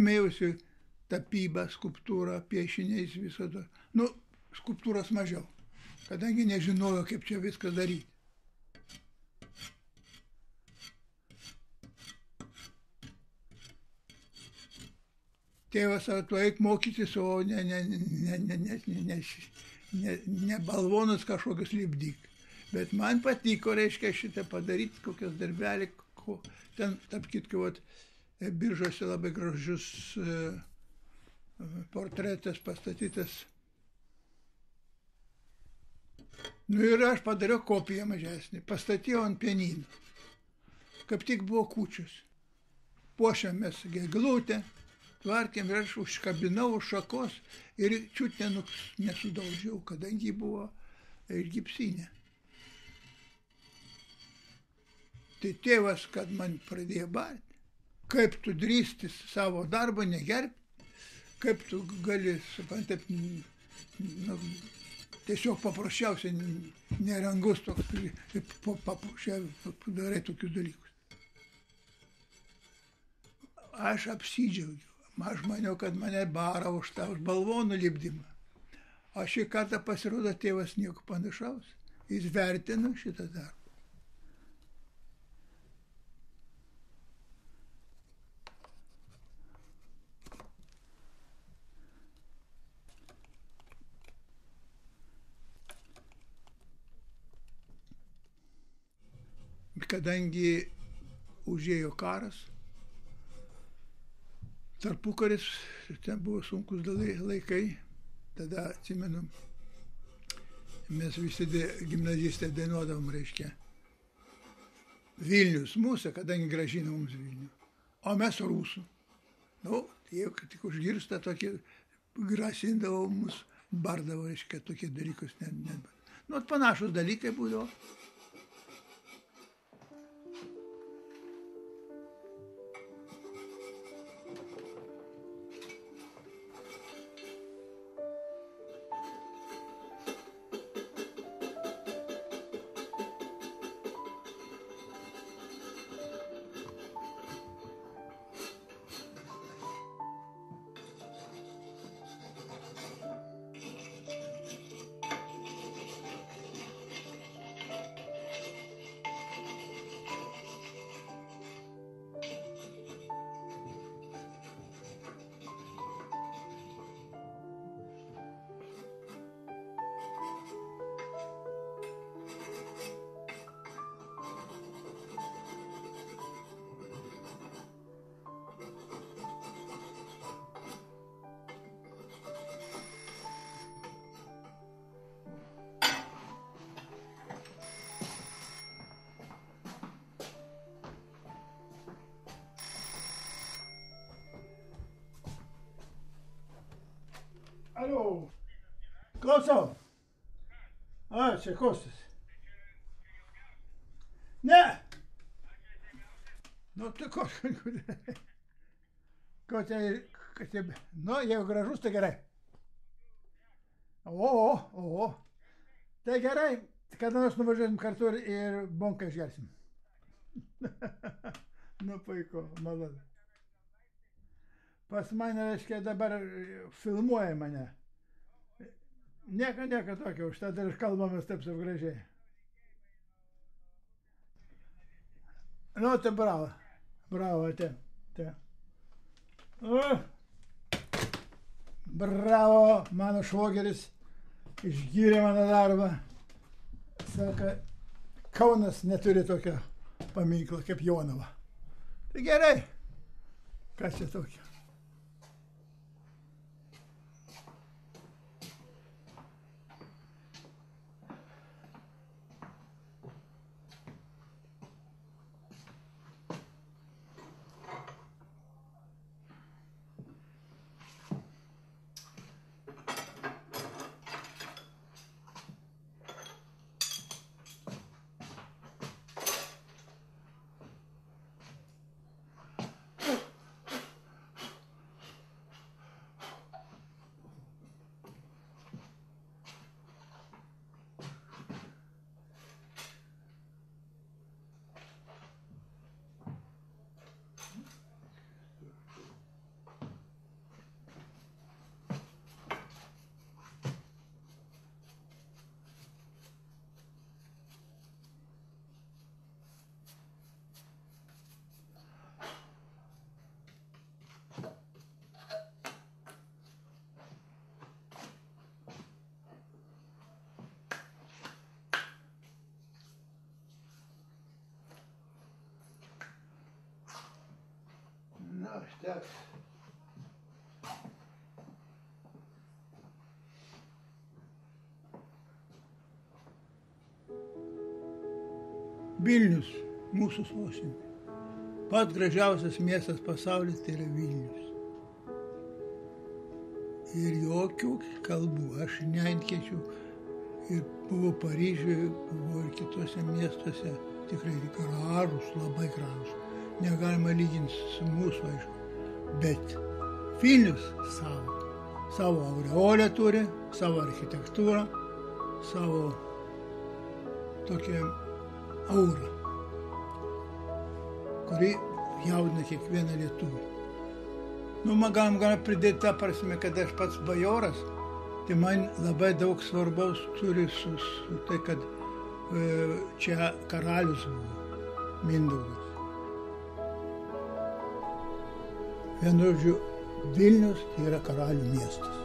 domėjausi tapyba, skulptūra, piešiniais visada. Nu, skulptūros mažiau, kadangi nežinojau, kaip čia viską daryti. Tėvas sako, tu eik mokytis, o ne balvonus kažkokius lipdyk. Bet man patiko, reiškia, šitą padaryti, kokios darbelį, ten, tarp kitko, Biržuose labai gražus portretas pastatytas. Nu ir aš padariau kopiją mažesnį, pastatėjau ant pianino. Kaip tik buvo kūčios. Puošiamės eglutę, tvarkėm ir aš užkabinau už šakos ir čiut nesudaužiau, kadangi buvo ir gipsinė. Tai tėvas, kad man pradėjo barti, kaip tu drįsti savo darbą negerbti, kaip tu gali, suprantat, tiesiog paprasčiausiai nerangus toks, darai tokius dalykus. Aš apsidžiaugiau. Aš maniau, kad mane bara už tą balvonų lipdymą. O šį kartą pasirodo tėvas nieko panašaus. Jis vertino šitą darbą. Kadangi užėjo karas, tarpukaris, ten buvo sunkus laikai, tada atsimenu, mes visi gimnazistai dainuodavom, reiškia, Vilnius mūsų, kadangi grąžino mums Vilnių, o mes rusų. Nu, jie tik užgirsta tokie, grasindavo mus, bardavo, reiškia, tokie dalykus. Nu, panašus dalykai būdavo. Alio, klausau. A, čia Kostas. Ne. Nu, tai ko čia, nu, jeigu gražus, tai gerai. O. Tai gerai, kada nors nuvažiuosim kartu ir bonką išgersim. Nu, puiku, malonu. Pas mane, reiškia, dabar filmuoja mane. Nieko tokio, užtat ir kalbamės taip su gražiai. Nu, tai bravo, te. Bravo, mano švogeris išgyrė mano darbą. Sako, Kaunas neturi tokio paminklo kaip Jonava. Tai gerai, kas čia tokio? užteks. Vilnius, mūsų sostinė. Pats gražiausias miestas pasaulyje tai yra Vilnius. Ir jokių kalbų, aš nenkėčiau. Ir buvau Paryžiuje, buvau ir kitose miestuose, tikrai gražūs, labai gražūs. Negalima lyginti su mūsų, aišku. Bet Vilnius savo aureolę turi, savo architektūrą, savo tokią aurą, kuri jaudina kiekvieną lietuvį. Man galima pridėti tą prasme, kad aš pats bajoras, tai man labai daug svarbaus turi su tai, kad čia karalius buvo, Mindaugas. Vienu žodžiu, Vilnius tai yra karalių miestas.